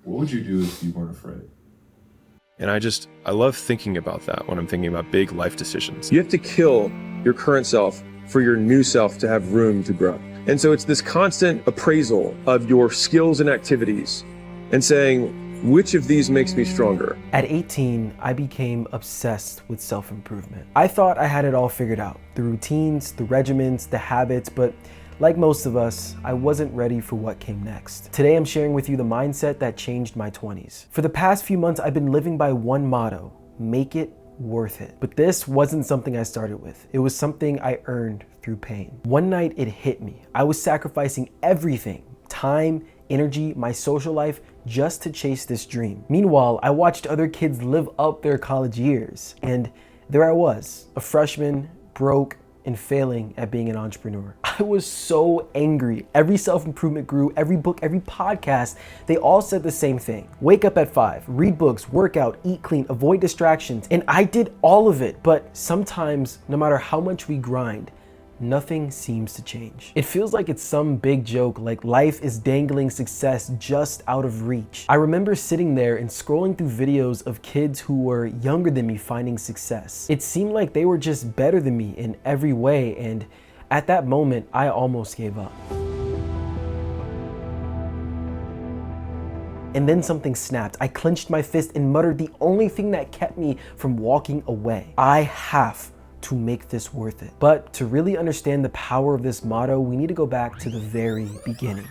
What would you do if you weren't afraid? And I love thinking about that when I'm thinking about big life decisions. You have to kill your current self for your new self to have room to grow. And so it's this constant appraisal of your skills and activities and saying, which of these makes me stronger? At 18, I became obsessed with self-improvement. I thought I had it all figured out. The routines, the regimens, the habits, but like most of us, I wasn't ready for what came next. Today, I'm sharing with you the mindset that changed my 20s. For the past few months, I've been living by one motto: make it worth it. But this wasn't something I started with. It was something I earned through pain. One night, it hit me. I was sacrificing everything: time, energy, my social life, just to chase this dream. Meanwhile, I watched other kids live up their college years, and there I was, a freshman, broke, and failing at being an entrepreneur. I was so angry. Every self-improvement guru, every book, every podcast, they all said the same thing. Wake up at 5, read books, work out, eat clean, avoid distractions. And I did all of it, but sometimes, no matter how much we grind, nothing seems to change. It feels like it's some big joke, like life is dangling success just out of reach. I remember sitting there and scrolling through videos of kids who were younger than me finding success. It seemed like they were just better than me in every way, and at that moment, I almost gave up. And then something snapped. I clenched my fist and muttered the only thing that kept me from walking away: I have to make this worth it. But to really understand the power of this motto, we need to go back to the very beginning.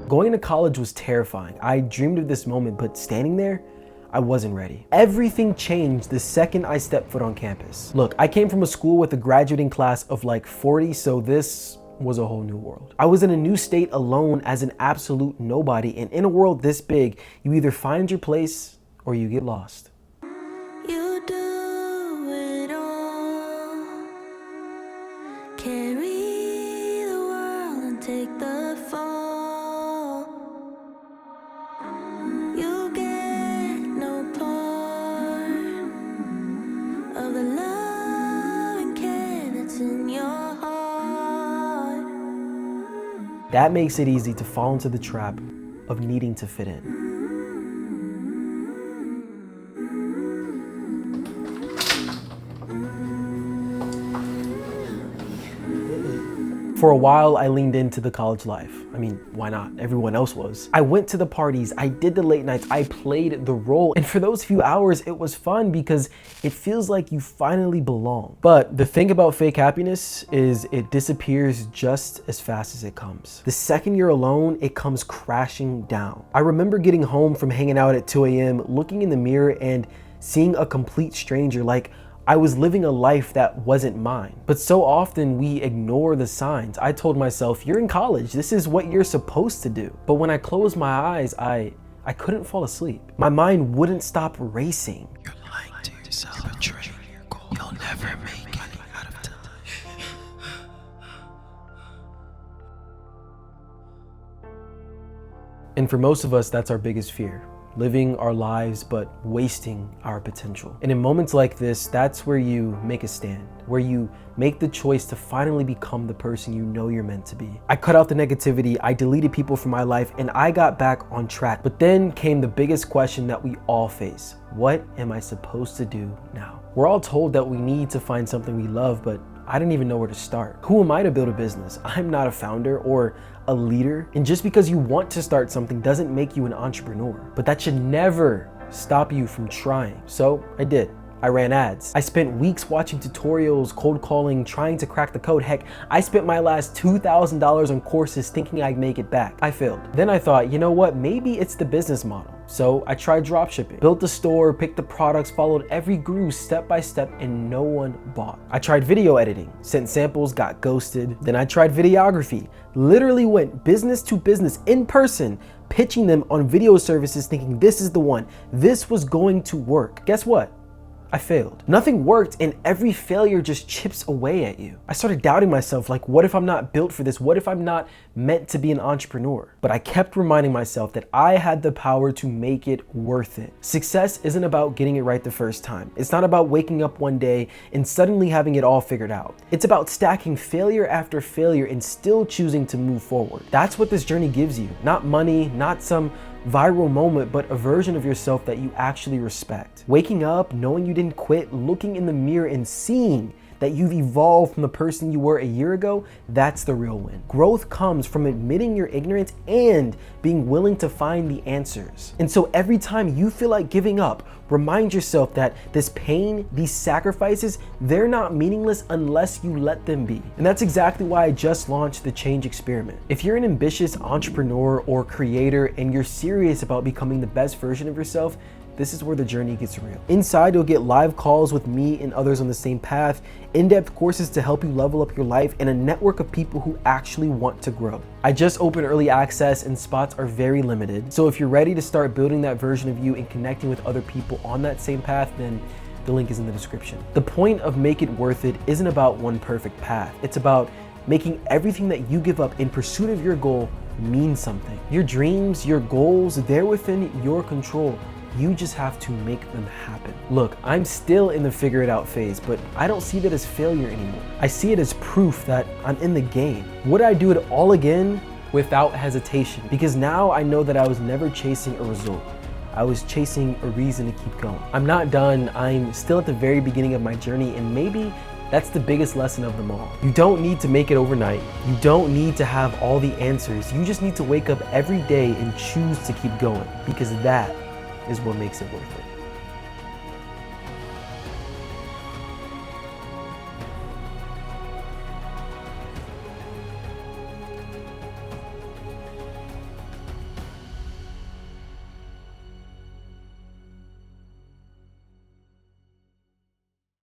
Going to college was terrifying. I dreamed of this moment, but standing there, I wasn't ready. Everything changed the second I stepped foot on campus. Look, I came from a school with a graduating class of like 40, so this was a whole new world. I was in a new state alone as an absolute nobody, and in a world this big, you either find your place or you get lost. You do it all, carry the world and take the fall. You get no part of the love and care that's in your heart. That makes it easy to fall into the trap of needing to fit in. For a while, I leaned into the college life. I mean, why not? Everyone else was. I went to the parties, I did the late nights, I played the role. And for those few hours, it was fun because it feels like you finally belong. But the thing about fake happiness is it disappears just as fast as it comes. The second you're alone, it comes crashing down. I remember getting home from hanging out at 2 a.m., looking in the mirror and seeing a complete stranger, like I was living a life that wasn't mine. But so often we ignore the signs. I told myself, you're in college, this is what you're supposed to do. But when I closed my eyes, I couldn't fall asleep. My mind wouldn't stop racing. You're lying to yourself, you're betraying your goal. You'll never make it out of time. And for most of us, that's our biggest fear. Living our lives, but wasting our potential. And in moments like this, that's where you make a stand, where you make the choice to finally become the person you know you're meant to be. I cut out the negativity, I deleted people from my life, and I got back on track. But then came the biggest question that we all face. What am I supposed to do now? We're all told that we need to find something we love, but I didn't even know where to start. Who am I to build a business? I'm not a founder or a leader. And just because you want to start something doesn't make you an entrepreneur. But that should never stop you from trying. So I did. I ran ads. I spent weeks watching tutorials, cold calling, trying to crack the code. Heck, I spent my last $2,000 on courses thinking I'd make it back. I failed. Then I thought, you know what? Maybe it's the business model. So I tried dropshipping, built the store, picked the products, followed every guru step by step, and no one bought. I tried video editing, sent samples, got ghosted. Then I tried videography, literally went business to business in person, pitching them on video services thinking this is the one. This was going to work. Guess what? I failed. Nothing worked, and every failure just chips away at you. I started doubting myself, like, what if I'm not built for this? What if I'm not meant to be an entrepreneur? But I kept reminding myself that I had the power to make it worth it. Success isn't about getting it right the first time. It's not about waking up one day and suddenly having it all figured out. It's about stacking failure after failure and still choosing to move forward. That's what this journey gives you. Not money, not some viral moment, but a version of yourself that you actually respect. Waking up, knowing you didn't quit, looking in the mirror and seeing that you've evolved from the person you were a year ago, that's the real win. Growth comes from admitting your ignorance and being willing to find the answers. And so every time you feel like giving up, remind yourself that this pain, these sacrifices, they're not meaningless unless you let them be. And that's exactly why I just launched the Change Experiment. If you're an ambitious entrepreneur or creator and you're serious about becoming the best version of yourself, this is where the journey gets real. Inside, you'll get live calls with me and others on the same path, in-depth courses to help you level up your life, and a network of people who actually want to grow. I just opened early access and spots are very limited. So if you're ready to start building that version of you and connecting with other people on that same path, then the link is in the description. The point of Make It Worth It isn't about one perfect path. It's about making everything that you give up in pursuit of your goal mean something. Your dreams, your goals, they're within your control. You just have to make them happen. Look, I'm still in the figure it out phase, but I don't see that as failure anymore. I see it as proof that I'm in the game. Would I do it all again? Without hesitation, because now I know that I was never chasing a result. I was chasing a reason to keep going. I'm not done. I'm still at the very beginning of my journey, and maybe that's the biggest lesson of them all. You don't need to make it overnight. You don't need to have all the answers. You just need to wake up every day and choose to keep going, because that is what makes it worth it.